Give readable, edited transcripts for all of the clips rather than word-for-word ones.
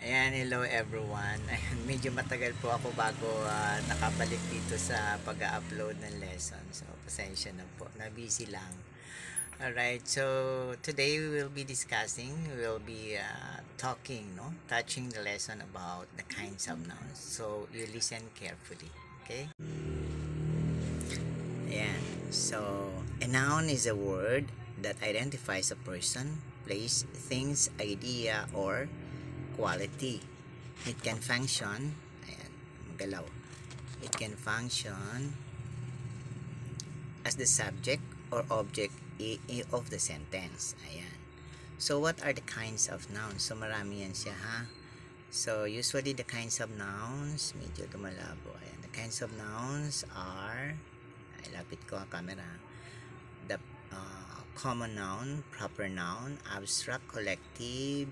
Ayan, hello everyone. Ayan, medyo matagal po ako bago nakabalik dito sa pag-upload ng lesson. So, pasensya na po. Na-busy lang. Alright, so today we will be discussing, we will be talking, no? Touching the lesson about the kinds of nouns. So, you listen carefully. Okay? Ayan. So, a noun is a word that identifies a person, place, things, idea, or quality. It can function, ayan, magalaw. It can function as the subject or object of the sentence. Ayan. So, what are the kinds of nouns? So, marami yan siya, ha? So, usually the kinds of nouns, medyo tumalabo. Ayan. The kinds of nouns are, ay, lapit ko ang camera. The common noun, proper noun, abstract, collective,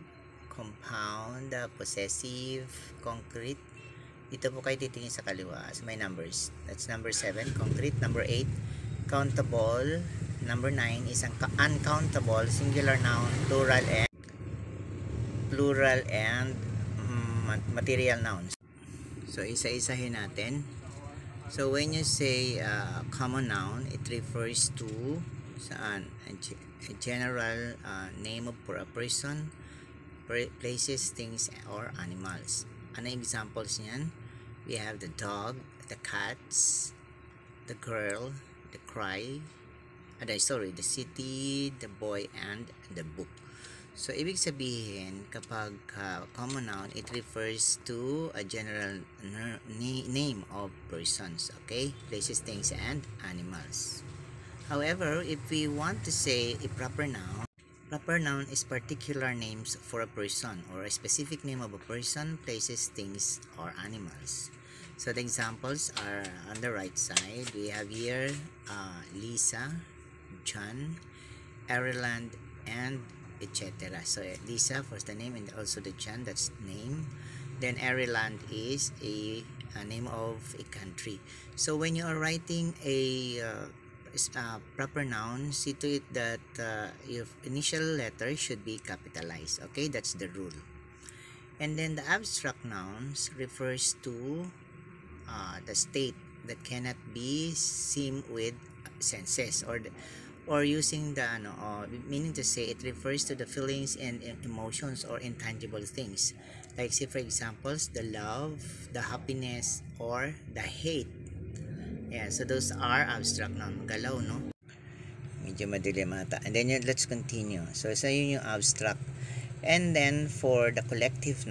compound, possessive, concrete. Dito po kayo titingin sa kaliwa. So may numbers. That's number 7, concrete. Number 8, countable. Number 9 is ang uncountable, singular noun, plural and material nouns. So isa-isahin natin. So when you say common noun, it refers to saan? A general name for a person, places, things, or animals. Ano examples niyan? We have the dog, the cats, the girl, the the city, the boy, and the book. So, ibig sabihin, kapag common noun, it refers to a general name of persons, okay? Places, things, and animals. However, if we want to say a proper noun is particular names for a person or a specific name of a person, places, things, or animals. So the examples are on the right side. We have here Lisa, John, Ireland, and etc. So Lisa for the name and also the John, that's name. Then Ireland is a name of a country. So when you are writing a proper noun, see to it that your initial letter should be capitalized. Okay, that's the rule. And then the abstract nouns refers to the state that cannot be seen with senses, or using the meaning to say it refers to the feelings and emotions or intangible things. Like say for examples, the love, the happiness, or the hate. Yeah, so those are abstract noun. Galaw, no? Medyo madilim ata. And then let's continue. So, isa yun yung abstract. And then, for the collective